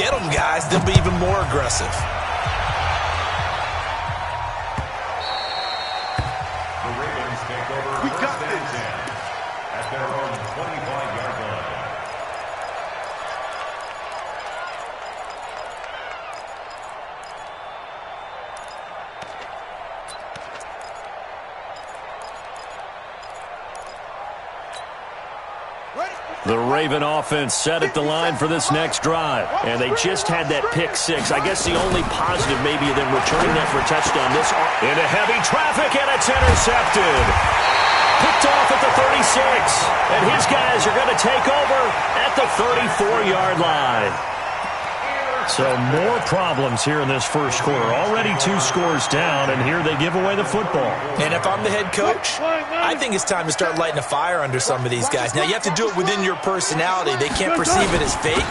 get them, guys, they'll be even more aggressive. The Ravens take over. We got this. At their own 25-yard line. The Raven offense set at the line for this next drive. And they just had that pick six. I guess the only positive maybe of them returning that for a touchdown. This into heavy traffic, and it's intercepted. Picked off at the 36. And his guys are going to take over at the 34-yard line. So more problems here in this first quarter. Already 2 scores down, and here they give away the football. And if I'm the head coach, I think it's time to start lighting a fire under some of these guys. Now, you have to do it within your personality. They can't perceive it as fake.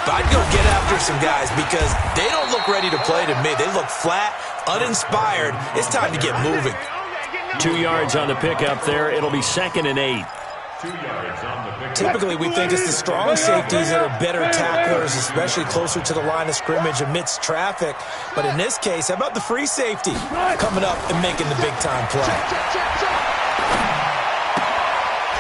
But I'd go get after some guys because they don't look ready to play to me. They look flat, uninspired. It's time to get moving. 2 yards on the pickup there. It'll be 2nd and 8. 2 yards on the pickup. Typically, we think it's the strong safeties that are better tacklers, especially closer to the line of scrimmage amidst traffic. But in this case, how about the free safety coming up and making the big-time play?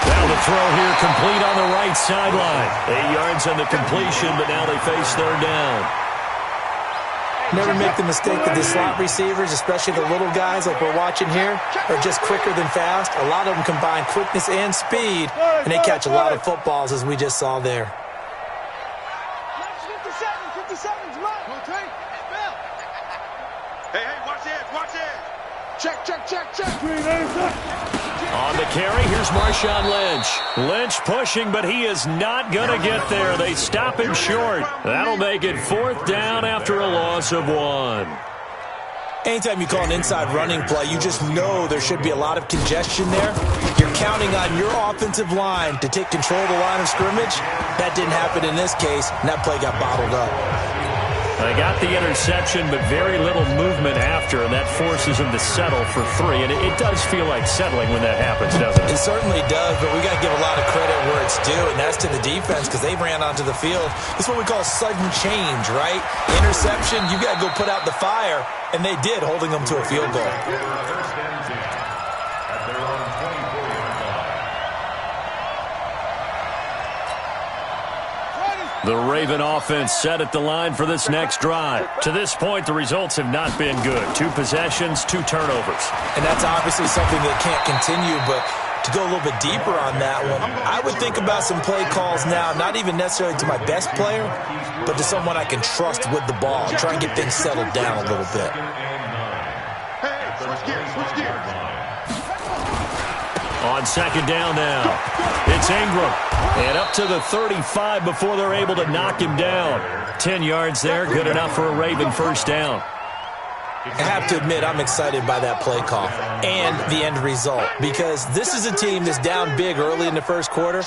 Now the throw here complete on the right sideline. 8 yards on the completion, but now they face 3rd down. Never make the mistake that the slot receivers, especially the little guys like we're watching here, are just quicker than fast. A lot of them combine quickness and speed, and they catch a lot of footballs, as we just saw there. 57, come on. Hey, watch it. Check. On the carry, here's Marshawn Lynch. Lynch pushing, but he is not going to get there. They stop him short. That'll make it 4th down after a loss of 1. Anytime you call an inside running play, you just know there should be a lot of congestion there. You're counting on your offensive line to take control of the line of scrimmage. That didn't happen in this case, and that play got bottled up. They got the interception, but very little movement after, and that forces them to settle for 3. And it does feel like settling when that happens, doesn't it? It certainly does, but we got to give a lot of credit where it's due, and that's to the defense because they ran onto the field. It's what we call sudden change, right? Interception, you got to go put out the fire, and they did, holding them to a field goal. The Raven offense set at the line for this next drive. To this point, the results have not been good. 2 possessions, 2 turnovers. And that's obviously something that can't continue, but to go a little bit deeper on that one, I would think about some play calls now, not even necessarily to my best player, but to someone I can trust with the ball and try and get things settled down a little bit. Hey, switch gears. On 2nd down now, it's Ingram. And up to the 35 before they're able to knock him down. 10 yards there, good enough for a Raven 1st down. I have to admit, I'm excited by that play call and the end result because this is a team that's down big early in the first quarter,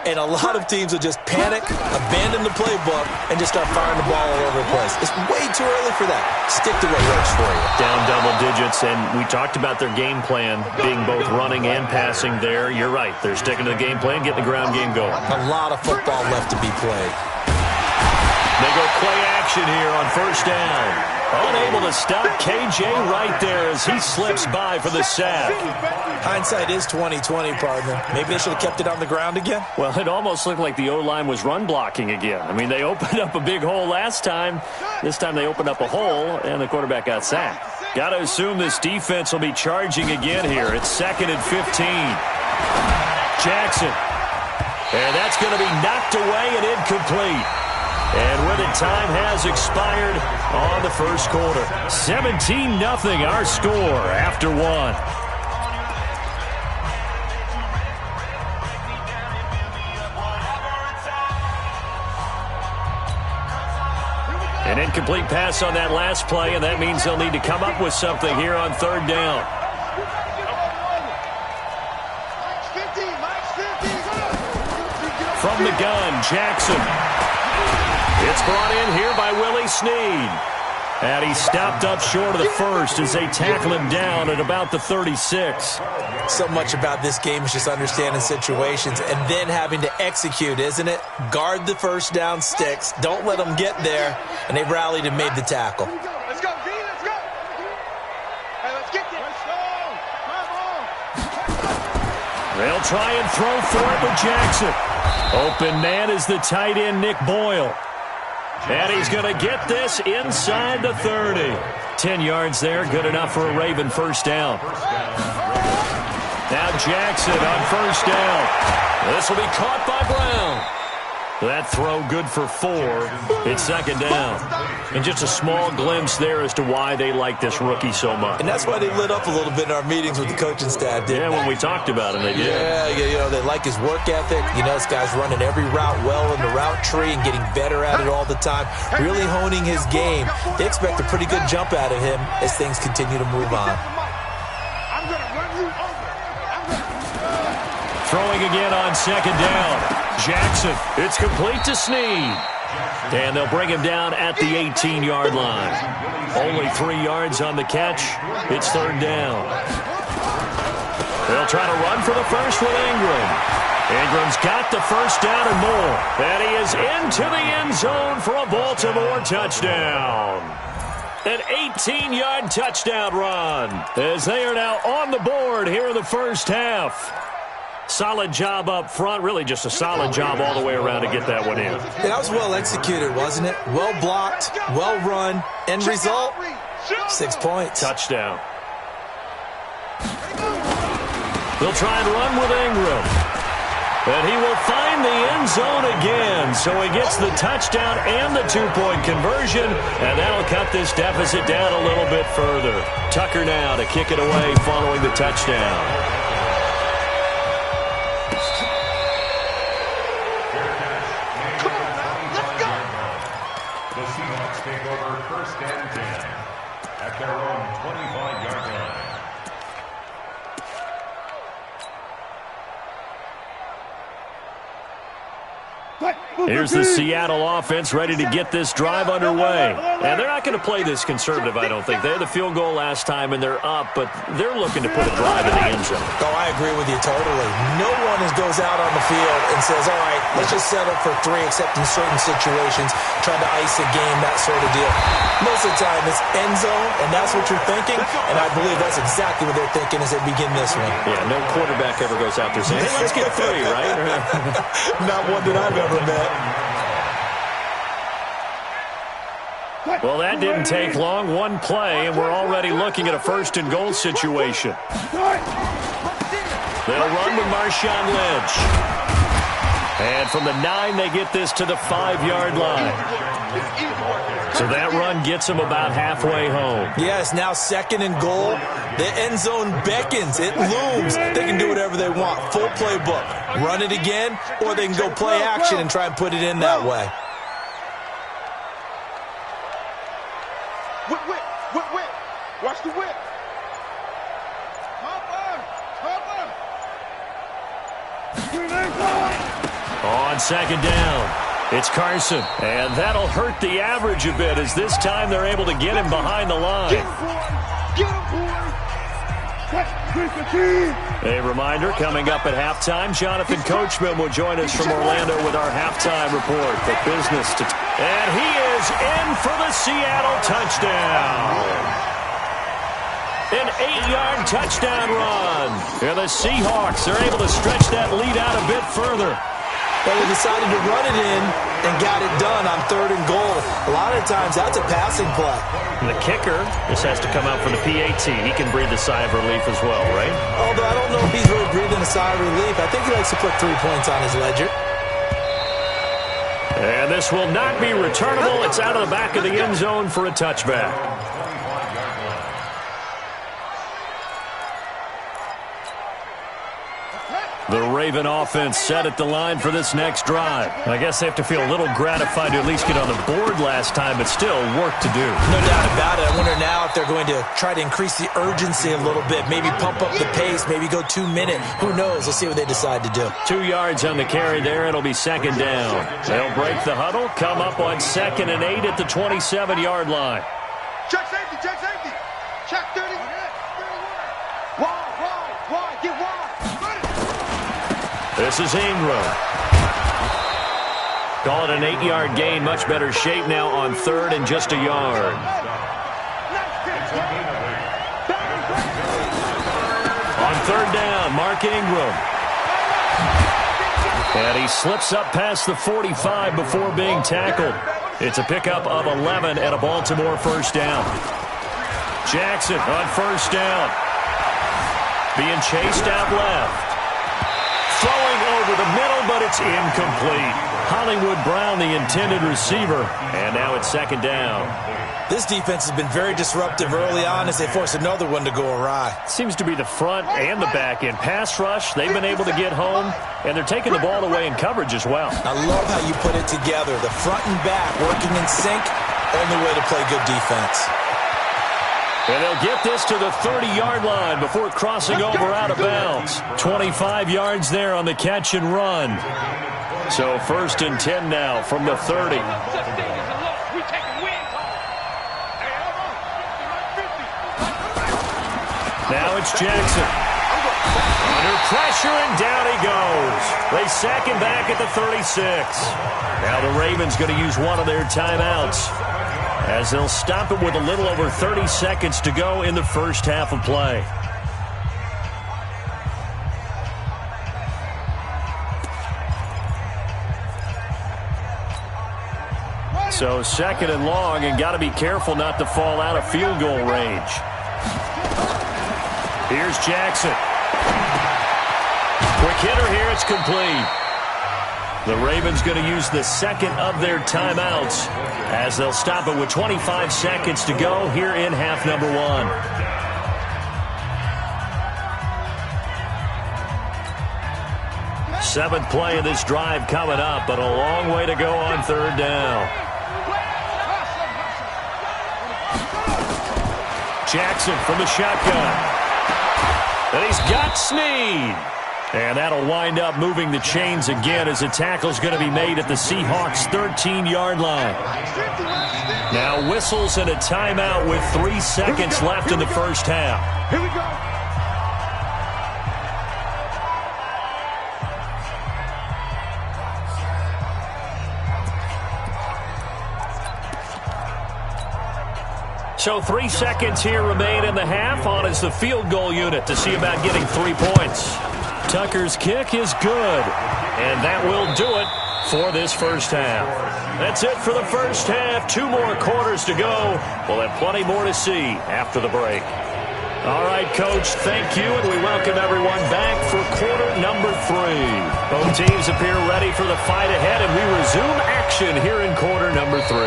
and a lot of teams will just panic, abandon the playbook, and just start firing the ball all over the place. It's way too early for that. Stick to what works for you. Down double digits, and we talked about their game plan being both running and passing there. You're right. They're sticking to the game plan, getting the ground game going. A lot of football left to be played. They go play action here on 1st down. Unable to stop KJ right there as he slips by for the sack. Hindsight is 20/20, partner. Maybe they should have kept it on the ground again. Well, it almost looked like the O-line was run blocking again. I mean, they opened up a big hole last time. This time they opened up a hole, and the quarterback got sacked. Got to assume this defense will be charging again here. It's 2nd and 15. Jackson. And that's going to be knocked away and incomplete. And with it, time has expired on the first quarter. 17-0 our score after 1. An incomplete pass on that last play, and that means they'll need to come up with something here on 3rd down. From the gun, Jackson. It's brought in here by Willie Snead. And he stopped up short of the first as they tackle him down at about the 36. So much about this game is just understanding situations and then having to execute, isn't it? Guard the first down sticks. Don't let them get there. And they rallied and made the tackle. Let's go, V, let's go. Hey, let's get this. Let's go. Come on. They'll try and throw for it with Jackson. Open man is the tight end, Nick Boyle. And he's going to get this inside the 30. 10 yards there, good enough for a Raven first down. Now Jackson on first down. This will be caught by Brown. That throw good for 4. It's second down. And just a small glimpse there as to why they like this rookie so much. And that's why they lit up a little bit in our meetings with the coaching staff, didn't they? When we talked about him, they did. Yeah, you know, they like his work ethic. You know, this guy's running every route well in the route tree and getting better at it all the time, really honing his game. They expect a pretty good jump out of him as things continue to move on. I'm going to run you over. Throwing again on second down. Jackson, it's complete to Snead. And they'll bring him down at the 18-yard line. Only 3 yards on the catch. It's third down. They'll try to run for the first with Ingram. Ingram's got the first down and more. And he is into the end zone for a Baltimore touchdown. An 18-yard touchdown run as they are now on the board here in the first half. Solid job up front, really just a solid job all the way around to get that one in. Yeah, that was well executed, wasn't it? Well blocked, well run. End result, 6 points. Touchdown. They'll try and run with Ingram. And he will find the end zone again. So he gets the touchdown and the 2-point conversion. And that'll cut this deficit down a little bit further. Tucker now to kick it away following the touchdown. Take over first and 10 at their own 25-yard line. Here's the Seattle offense ready to get this drive underway. And they're not going to play this conservative, I don't think. They had the field goal last time, and they're up, but they're looking to put a drive in the end zone. Oh, I agree with you totally. No one goes out on the field and says, all right, let's just settle for 3, except in certain situations, trying to ice a game, that sort of deal. Most of the time, it's end zone, and that's what you're thinking, and I believe that's exactly what they're thinking as they begin this one. Yeah, no quarterback ever goes out there saying, hey, let's get 3, right? Not one that I've ever met. Well, that didn't take long. One play, and we're already looking at a first-and-goal situation. They'll run with Marshawn Lynch. And from the 9, they get this to the 5-yard line. So that run gets them about halfway home. Yes, now second and goal. The end zone beckons. It looms. They can do whatever they want. Full playbook. Run it again, or they can go play action and try and put it in that way. Whip, whip, whip, whip. Watch the whip. On second down, it's Carson. And that'll hurt the average a bit as this time they're able to get him behind the line. Get him, boy. A reminder, coming up at halftime, Jonathan Coachman will join us from Orlando with our halftime report. The business to... And he is in for the Seattle touchdown. An 8-yard touchdown run. And the Seahawks are able to stretch that lead out a bit further. But we decided to run it in and got it done on third and goal. A lot of times, that's a passing play. And the kicker just has to come out for the PAT. He can breathe a sigh of relief as well, right? Although I don't know if he's really breathing a sigh of relief. I think he likes to put 3 points on his ledger. And this will not be returnable. It's out of the back of the end zone for a touchback. The Raven offense set at the line for this next drive. I guess they have to feel a little gratified to at least get on the board last time, but still work to do. No doubt about it. I wonder now if they're going to try to increase the urgency a little bit, maybe pump up the pace, maybe go 2-minute. Who knows? Let's see what they decide to do. 2 yards on the carry there. It'll be second down. They'll break the huddle, come up on 2nd and 8 at the 27-yard line. This is Ingram. Call it an 8-yard gain. Much better shape now on third and just a yard. On third down, Mark Ingram. And he slips up past the 45 before being tackled. It's a pickup of 11 and a Baltimore first down. Jackson on first down. Being chased out left. Throwing over the middle, but it's incomplete. Hollywood Brown, the intended receiver, and now it's second down. This defense has been very disruptive early on as they force another one to go awry. Seems to be the front and the back end. Pass rush, they've been able to get home, and they're taking the ball away in coverage as well. I love how you put it together. The front and back working in sync, only way to play good defense. And they'll get this to the 30-yard line before crossing over out of bounds. 25 yards there on the catch and run. So first and 10 now from the 30. Now it's Jackson. Under pressure, and down he goes. They sack him back at the 36. Now the Ravens going to use one of their timeouts, as they'll stop it with a little over 30 seconds to go in the first half of play. So second and long, and got to be careful not to fall out of field goal range. Here's Jackson. Quick hitter here, it's complete. The Ravens going to use the second of their timeouts, as they'll stop it with 25 seconds to go here in half number one. Seventh play of this drive coming up, but a long way to go on third down. Jackson from the shotgun. And he's got Snead. And that'll wind up moving the chains again as the tackle's going to be made at the Seahawks' 13-yard line. Now whistles and a timeout with 3 seconds left in the first half. Here we go. So 3 seconds here remain in the half. On is the field goal unit to see about getting 3 points. Tucker's kick is good, and that will do it for this first half. That's it for the first half. 2 more quarters to go. We'll have plenty more to see after the break. All right, Coach, thank you, and we welcome everyone back for quarter number 3. Both teams appear ready for the fight ahead, and we resume action here in quarter number 3.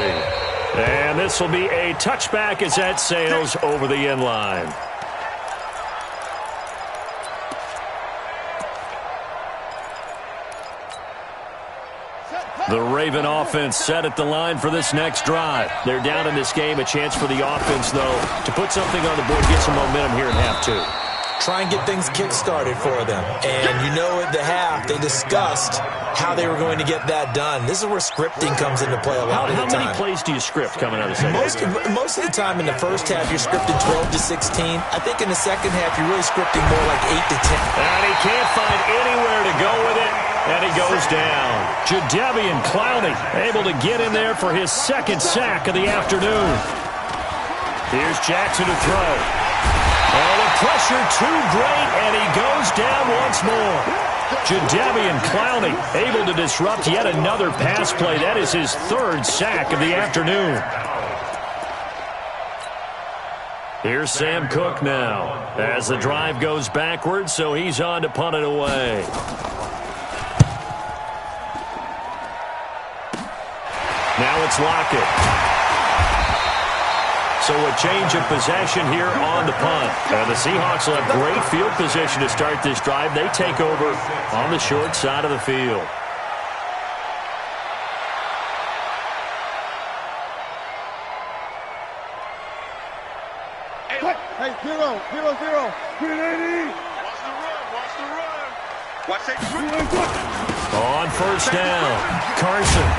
And this will be a touchback as that sails over the end line. The Raven offense set at the line for this next drive. They're down in this game. A chance for the offense, though, to put something on the board, get some momentum here in half 2. Try and get things kick-started for them. And you know at the half, they discussed how they were going to get that done. This is where scripting comes into play a lot of the time. How many plays do you script coming out of the second half? Most of the time in the first half, you're scripting 12 to 16. I think in the second half, you're really scripting more like 8 to 10. And he can't find anywhere to go with it. And he goes down. Jadeveon Clowney able to get in there for his second sack of the afternoon. Here's Jackson to throw. Oh, the pressure too great, and he goes down once more. Jadeveon Clowney able to disrupt yet another pass play. That is his 3rd sack of the afternoon. Here's Sam Cook now as the drive goes backwards, so he's on to punt it away. Now it's Lockett. So a change of possession here on the punt. And the Seahawks will have great field position to start this drive. They take over on the short side of the field. Hey, 0-0-0. 380. Watch the run. Watch that. On first down, Carson.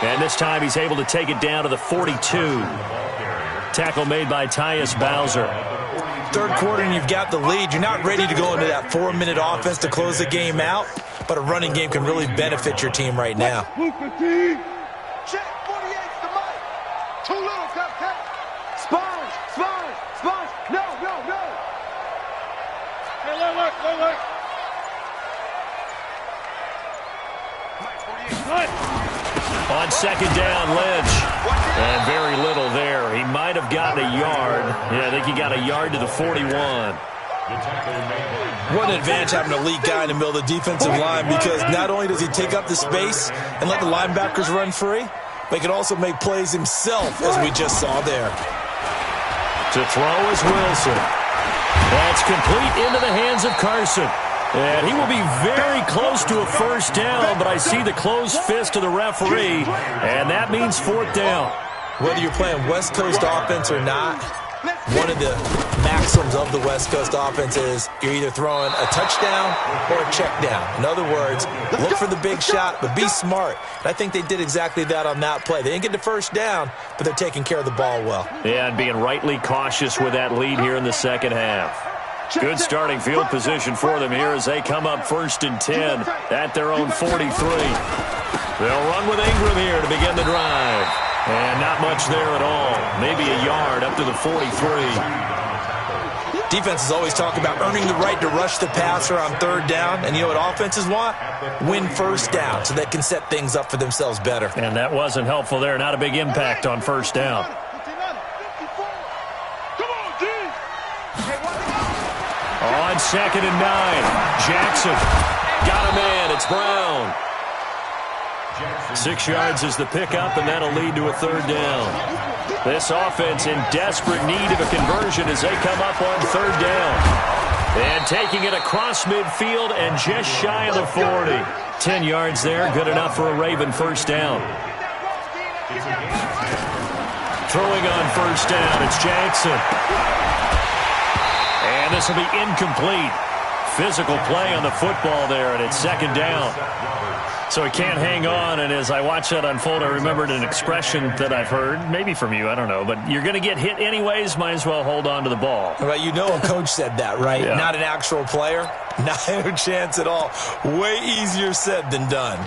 And this time he's able to take it down to the 42. Tackle made by Tyus Bowser. Third quarter and you've got the lead. You're not ready to go into that 4-minute offense to close the game out. but a running game can really benefit your team right now. Check, 48's the mic. Too little, cupcake. Sponge, sponge, sponge. No, no, no. Hey, look. On second down, Lynch. And very little there. He might have gotten a yard. Yeah, I think he got a yard to the 41. What an advantage having an elite guy in the middle of the defensive line, because not only does he take up the space and let the linebackers run free, but he can also make plays himself, as we just saw there. To throw is Wilson. That's complete into the hands of Carson. And he will be very close to a first down, but I see the closed fist of the referee, and that means fourth down. Whether you're playing West Coast offense or not, one of the maxims of the West Coast offense is you're either throwing a touchdown or a check down. In other words, look for the big shot, but be smart. And I think they did exactly that on that play. They didn't get the first down, but they're taking care of the ball well. Yeah, and being rightly cautious with that lead here in the second half. Good starting field position for them here as they come up 1st and 10 at their own 43. They'll run with Ingram here to begin the drive. And not much there at all. Maybe a yard up to the 43. Defenses always talk about earning the right to rush the passer on third down. And you know what offenses want? Win first down so they can set things up for themselves better. And that wasn't helpful there. Not a big impact on first down. On 2nd and 9, Jackson got a man. It's Brown. 6 yards is the pickup, and that'll lead to a third down. This offense in desperate need of a conversion as they come up on third down. And taking it across midfield and just shy of the 40. 10 yards there, good enough for a Raven first down. Throwing on first down, it's Jackson. And this will be incomplete. Physical play on the football there, and it's second down. So he can't hang on, and as I watch that unfold, I remembered an expression that I've heard, maybe from you, I don't know, but you're going to get hit anyways, might as well hold on to the ball. Well, you know a coach said that, right? Yeah. Not an actual player. Not a chance at all. Way easier said than done.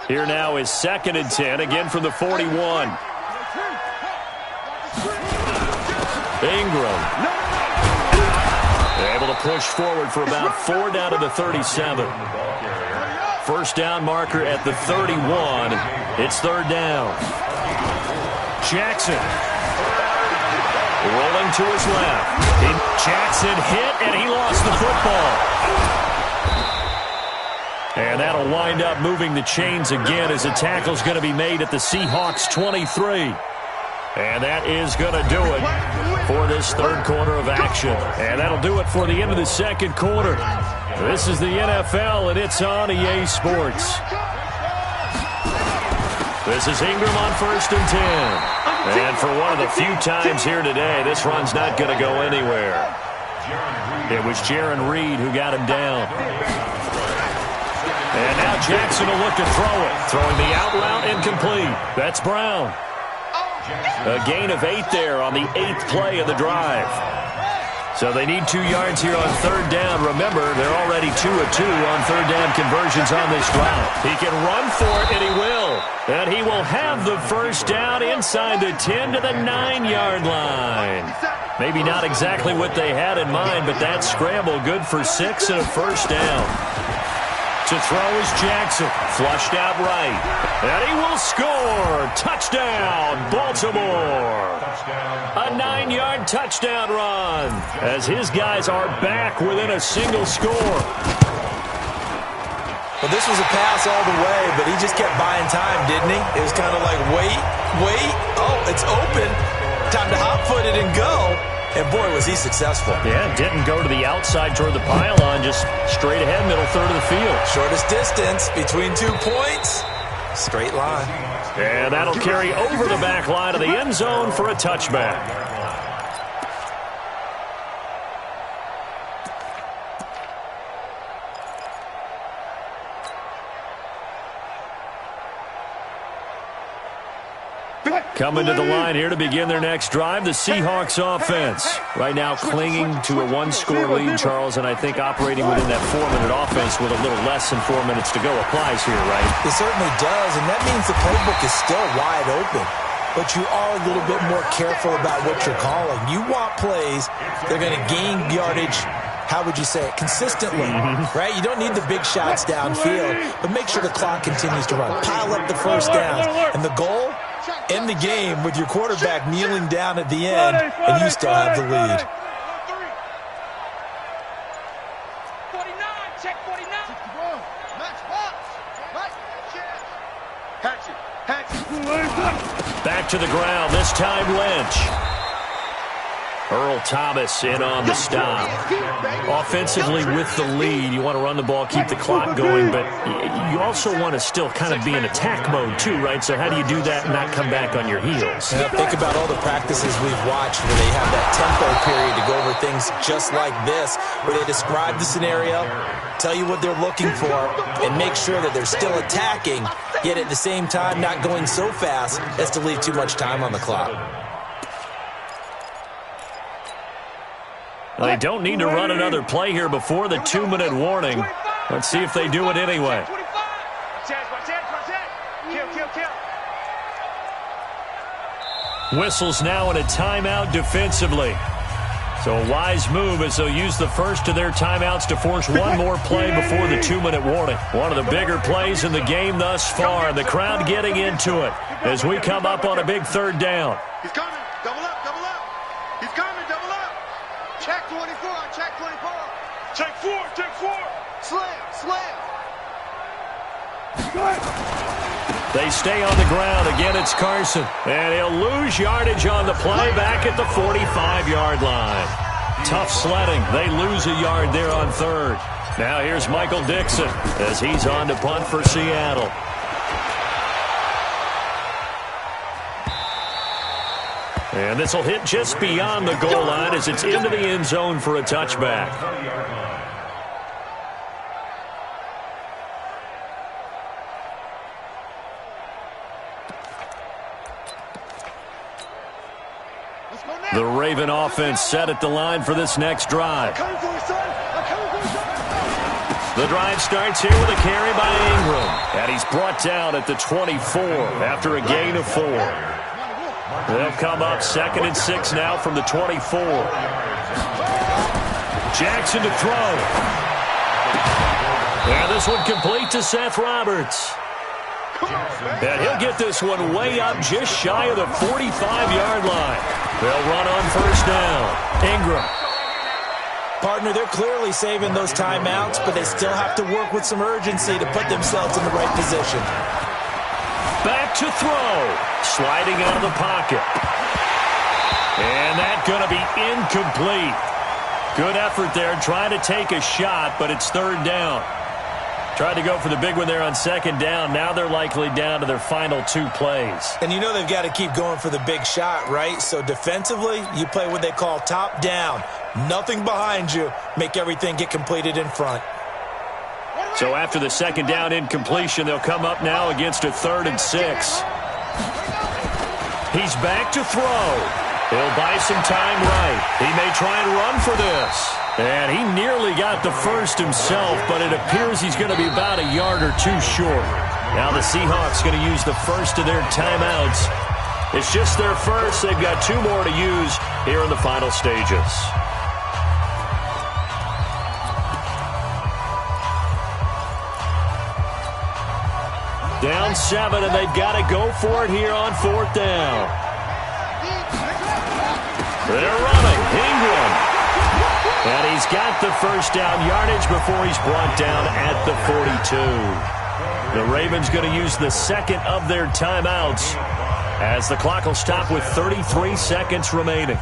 Here now is 2nd and 10, again from the 41. Ingram. Able to push forward for about 4 down to the 37. First down marker at the 31. It's third down. Jackson. Rolling to his left. Jackson hit, and he lost the football. And that'll wind up moving the chains again as a tackle's going to be made at the Seahawks 23. And that is going to do it for this third quarter of action. And that'll do it for the end of the second quarter. This is the NFL, and it's on EA Sports. This is Ingram on 1st and 10. And for one of the few times here today, this run's not going to go anywhere. It was Jaron Reed who got him down. And now Jackson will look to throw it. Throwing the out route incomplete. That's Brown. A gain of 8 there on the 8th play of the drive. So they need 2 yards here on third down. Remember, they're already 2 of 2 on third down conversions on this drive. He can run for it, and he will. And he will have the first down inside the 10 to the 9-yard line. Maybe not exactly what they had in mind, but that scramble good for 6 and a first down. To throw is Jackson. Flushed out right. And he will score. Touchdown, Baltimore. A 9-yard touchdown run as his guys are back within a single score. Well, this was a pass all the way, but he just kept buying time, didn't he? It was kind of like, wait. Oh, it's open. Time to hot-foot it and go. And, boy, was he successful. Yeah, didn't go to the outside toward the pylon, just straight ahead, middle third of the field. Shortest distance between 2 points, straight line. And that'll carry over the back line of the end zone for a touchback. Coming to the line here to begin their next drive, the Seahawks offense. Right now clinging to a one-score lead, Charles, and I think operating within that 4-minute offense with a little less than 4 minutes to go applies here, right? It certainly does, and that means the playbook is still wide open. But you are a little bit more careful about what you're calling. You want plays that are going to gain yardage, how would you say it, consistently, right? You don't need the big shots downfield, but make sure the clock continues to run. Pile up the first downs. And the goal, end the game with your quarterback kneeling down at the end, and you still have the lead. 49, check 49. Max box. Hatchet. Back to the ground, this time Lynch. Earl Thomas in on the stop. Offensively with the lead, you want to run the ball, keep the clock going, but you also want to still kind of be in attack mode too, right? So how do you do that and not come back on your heels? Yeah, think about all the practices we've watched where they have that tempo period to go over things just like this, where they describe the scenario, tell you what they're looking for, and make sure that they're still attacking, yet at the same time not going so fast as to leave too much time on the clock. They don't need to run another play here before the 2-minute warning. Let's see if they do it anyway. Whistles now in a timeout defensively. So a wise move as they'll use the first of their timeouts to force one more play before the 2-minute warning. One of the bigger plays in the game thus far. The crowd getting into it as we come up on a big third down. He's coming. Double up. He's coming. Double up. Check 24. Check 24. Check 4. Slam. They stay on the ground. Again, it's Carson. And he'll lose yardage on the play back at the 45-yard line. Tough sledding. They lose a yard there on third. Now here's Michael Dixon as he's on to punt for Seattle. And this will hit just beyond the goal line as it's into the end zone for a touchback. The Raven offense set at the line for this next drive. The drive starts here with a carry by Ingram. And he's brought down at the 24 after a gain of 4. They'll come up 2nd and 6 now from the 24. Jackson to throw. And this one complete to Seth Roberts. And he'll get this one way up just shy of the 45-yard line. They'll run on first down. Ingram. Partner, they're clearly saving those timeouts, but they still have to work with some urgency to put themselves in the right position. Back to throw. Sliding out of the pocket. And that's going to be incomplete. Good effort there trying to take a shot, but it's third down. Tried to go for the big one there on second down. Now they're likely down to their final 2 plays. And you know they've got to keep going for the big shot, right? So defensively, you play what they call top down. Nothing behind you. Make everything get completed in front. So after the second down incompletion, they'll come up now against a 3rd and 6. He's back to throw. He'll buy some time right. He may try and run for this. And he nearly got the first himself, but it appears he's going to be about a yard or 2 short. Now the Seahawks going to use the first of their timeouts. It's just their first. They've got 2 more to use here in the final stages. Down 7, and they've got to go for it here on 4th down. They're running. Ingram. And he's got the first down yardage before he's brought down at the 42. The Ravens going to use the second of their timeouts as the clock will stop with 33 seconds remaining.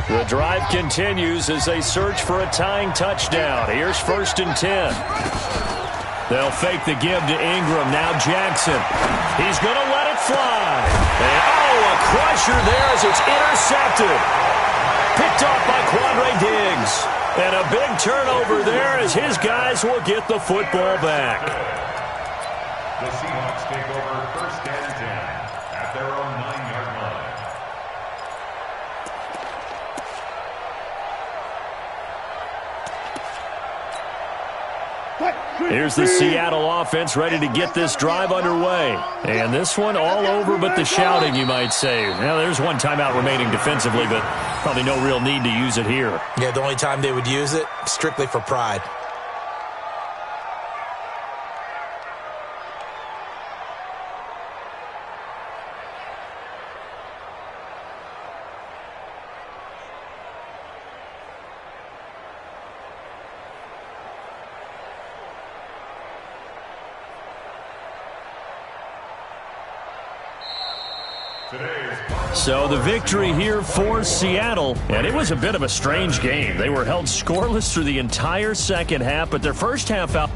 The drive continues as they search for a tying touchdown. Here's 1st and 10. They'll fake the give to Ingram. Now Jackson. He's going to let it fly. And, a crusher there as it's intercepted. Picked off by Quandre Diggs. And a big turnover there as his guys will get the football back. The Seahawks take over first and 10 at their own 9-yard line. Here's the Seattle offense ready to get this drive underway. And this one all over but the shouting, you might say. Now, there's one timeout remaining defensively, but probably no real need to use it here. Yeah, the only time they would use it, strictly for pride. So the victory here for Seattle, and it was a bit of a strange game. They were held scoreless through the entire second half, but their first half out